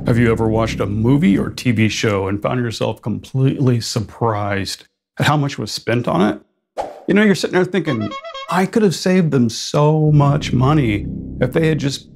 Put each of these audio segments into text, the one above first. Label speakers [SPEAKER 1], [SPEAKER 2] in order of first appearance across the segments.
[SPEAKER 1] Have you ever watched a movie or TV show and found yourself completely surprised at how much was spent on it? You know, you're sitting there thinking, I could have saved them so much money if they had just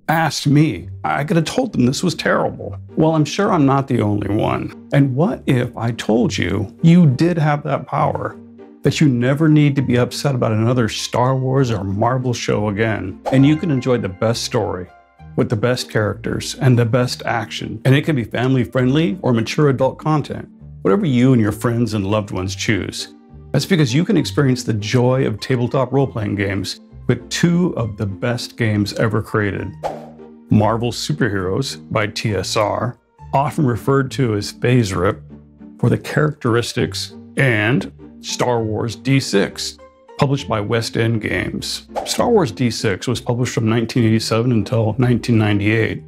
[SPEAKER 1] asked me. I could have told them this was terrible. Well, I'm sure I'm not the only one. And what if I told you you did have that power? That you never need to be upset about another Star Wars or Marvel show again. And you can enjoy the best story with the best characters and the best action. And it can be family friendly or mature adult content, whatever you and your friends and loved ones choose. That's because you can experience the joy of tabletop role-playing games with two of the best games ever created. Marvel Superheroes by TSR, often referred to as Phase Rip for the characteristics, and Star Wars D6, published by West End Games. Star Wars D6 was published from 1987 until 1998,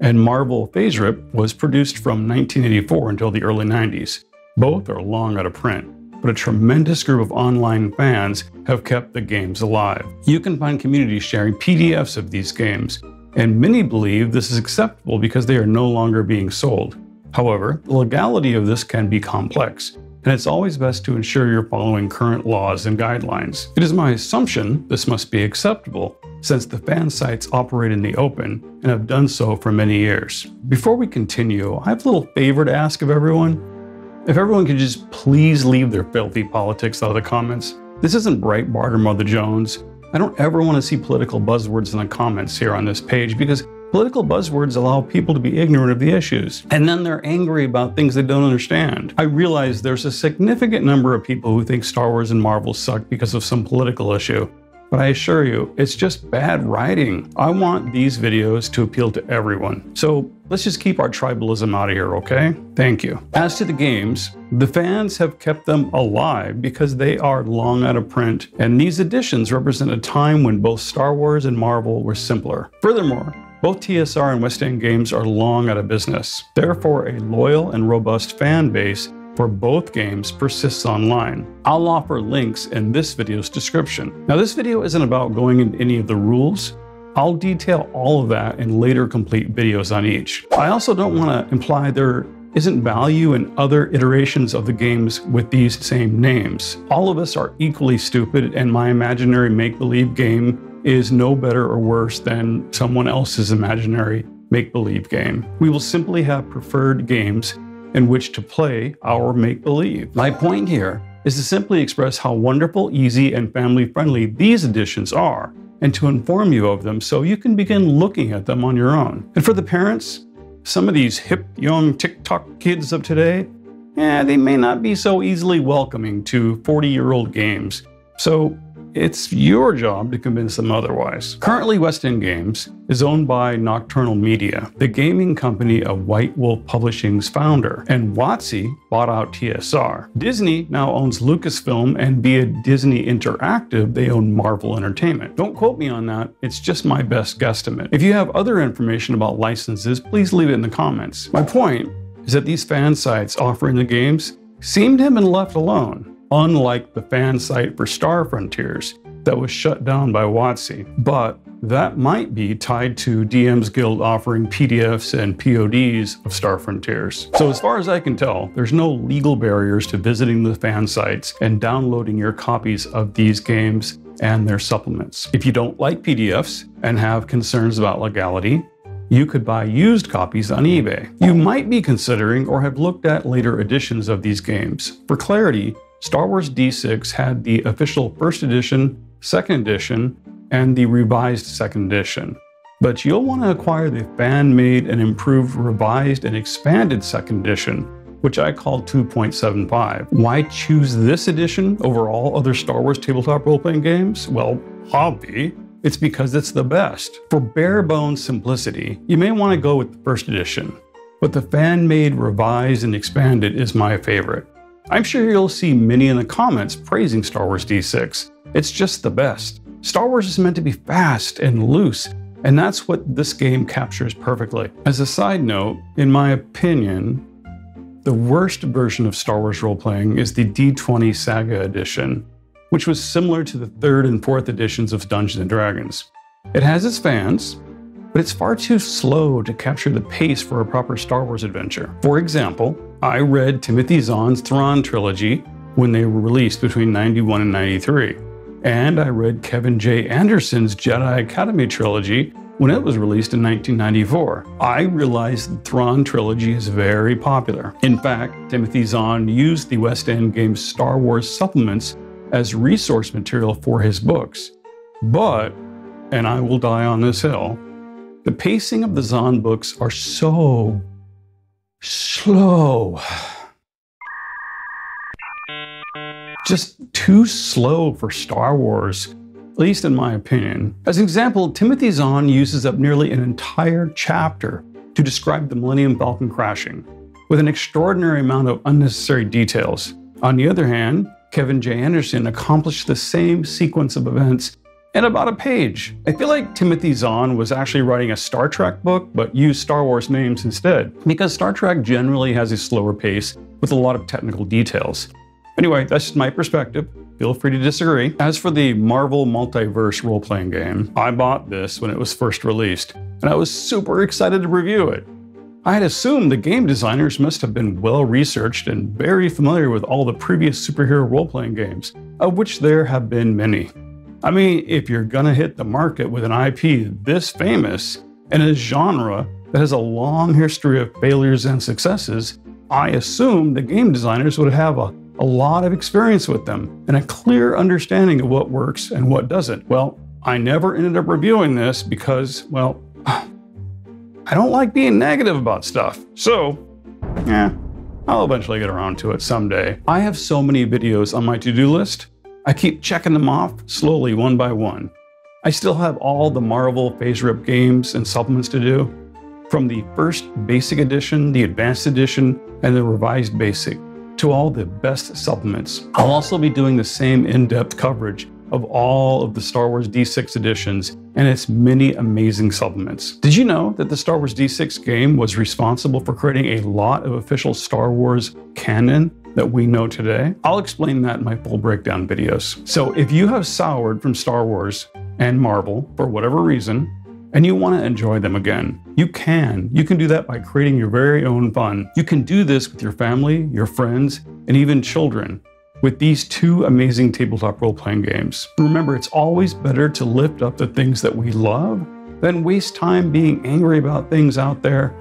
[SPEAKER 1] and Marvel Phase Rip was produced from 1984 until the early 90s. Both are long out of print, but a tremendous group of online fans have kept the games alive. You can find communities sharing PDFs of these games, and many believe this is acceptable because they are no longer being sold. However, the legality of this can be complex, and it's always best to ensure you're following current laws and guidelines. It is my assumption this must be acceptable, since the fan sites operate in the open and have done so for many years. Before we continue, I have a little favor to ask of everyone. If everyone could just please leave their filthy politics out of the comments. This isn't Breitbart or Mother Jones. I don't ever want to see political buzzwords in the comments here on this page because political buzzwords allow people to be ignorant of the issues, and then they're angry about things they don't understand. I realize there's a significant number of people who think Star Wars and Marvel suck because of some political issue, but I assure you, it's just bad writing. I want these videos to appeal to everyone. So let's just keep our tribalism out of here, okay? Thank you. As to the games, the fans have kept them alive because they are long out of print, and these editions represent a time when both Star Wars and Marvel were simpler. Furthermore, both TSR and West End Games are long out of business. Therefore, a loyal and robust fan base for both games persists online. I'll offer links in this video's description. Now, this video isn't about going into any of the rules. I'll detail all of that in later complete videos on each. I also don't want to imply there isn't value in other iterations of the games with these same names. All of us are equally stupid, and my imaginary make-believe game is no better or worse than someone else's imaginary make-believe game. We will simply have preferred games in which to play our make-believe. My point here is to simply express how wonderful, easy, and family-friendly these editions are, and to inform you of them so you can begin looking at them on your own. And for the parents, some of these hip, young TikTok kids of today, they may not be so easily welcoming to 40-year-old games. So it's your job to convince them otherwise. Currently, West End Games is owned by Nocturnal Media, the gaming company of White Wolf Publishing's founder, and WotC bought out TSR. Disney now owns Lucasfilm, and via Disney Interactive, they own Marvel Entertainment. Don't quote me on that, it's just my best guesstimate. If you have other information about licenses, please leave it in the comments. My point is that these fan sites offering the games seem to have been left alone, unlike the fan site for Star Frontiers that was shut down by WotC. But that might be tied to DM's Guild offering PDFs and PODs of Star Frontiers. So as far as I can tell, there's no legal barriers to visiting the fan sites and downloading your copies of these games and their supplements. If you don't like PDFs and have concerns about legality, you could buy used copies on eBay. You might be considering or have looked at later editions of these games. For clarity, Star Wars D6 had the official first edition, second edition, and the revised second edition. But you'll want to acquire the fan-made and improved revised and expanded second edition, which I call 2.75. Why choose this edition over all other Star Wars tabletop role-playing games? Well, hobby. It's because it's the best. For bare-bones simplicity, you may want to go with the first edition, but the fan-made, revised, and expanded is my favorite. I'm sure you'll see many in the comments praising Star Wars D6. It's just the best. Star Wars is meant to be fast and loose, and that's what this game captures perfectly. As a side note, in my opinion, the worst version of Star Wars role-playing is the D20 Saga Edition, which was similar to the 3rd and 4th editions of Dungeons & Dragons. It has its fans, but it's far too slow to capture the pace for a proper Star Wars adventure. For example, I read Timothy Zahn's Thrawn trilogy when they were released between 91 and 93. And I read Kevin J. Anderson's Jedi Academy trilogy when it was released in 1994. I realized the Thrawn trilogy is very popular. In fact, Timothy Zahn used the West End Games Star Wars supplements as resource material for his books. But, and I will die on this hill, the pacing of the Zahn books are so slow. Just too slow for Star Wars, at least in my opinion. As an example, Timothy Zahn uses up nearly an entire chapter to describe the Millennium Falcon crashing, with an extraordinary amount of unnecessary details. On the other hand, Kevin J. Anderson accomplished the same sequence of events in about a page. I feel like Timothy Zahn was actually writing a Star Trek book, but used Star Wars names instead, because Star Trek generally has a slower pace with a lot of technical details. Anyway, that's just my perspective. Feel free to disagree. As for the Marvel Multiverse role-playing game, I bought this when it was first released, and I was super excited to review it. I had assumed the game designers must have been well-researched and very familiar with all the previous superhero role-playing games, of which there have been many. I mean, if you're gonna hit the market with an IP this famous and a genre that has a long history of failures and successes, I assume the game designers would have a lot of experience with them and a clear understanding of what works and what doesn't. Well, I never ended up reviewing this because, well, I don't like being negative about stuff. So, I'll eventually get around to it someday. I have so many videos on my to-do list. I keep checking them off slowly one by one. I still have all the Marvel Phase Rip games and supplements to do, from the first Basic Edition, the Advanced Edition, and the Revised Basic, to all the best supplements. I'll also be doing the same in-depth coverage of all of the Star Wars D6 editions and its many amazing supplements. Did you know that the Star Wars D6 game was responsible for creating a lot of official Star Wars canon that we know today? I'll explain that in my full breakdown videos. So if you have soured from Star Wars and Marvel for whatever reason, and you want to enjoy them again, you can. You can do that by creating your very own fun. You can do this with your family, your friends, and even children with these two amazing tabletop role-playing games. Remember, it's always better to lift up the things that we love than waste time being angry about things out there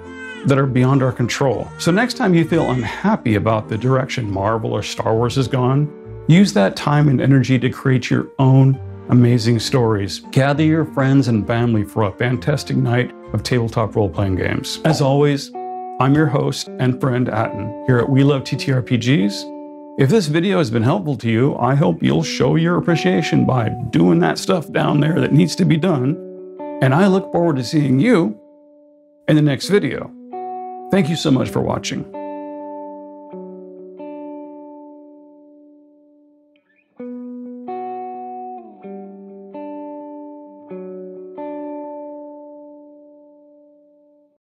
[SPEAKER 1] that are beyond our control. So next time you feel unhappy about the direction Marvel or Star Wars has gone, use that time and energy to create your own amazing stories. Gather your friends and family for a fantastic night of tabletop role-playing games. As always, I'm your host and friend Atten here at We Love TTRPGs. If this video has been helpful to you, I hope you'll show your appreciation by doing that stuff down there that needs to be done. And I look forward to seeing you in the next video. Thank you so much for watching.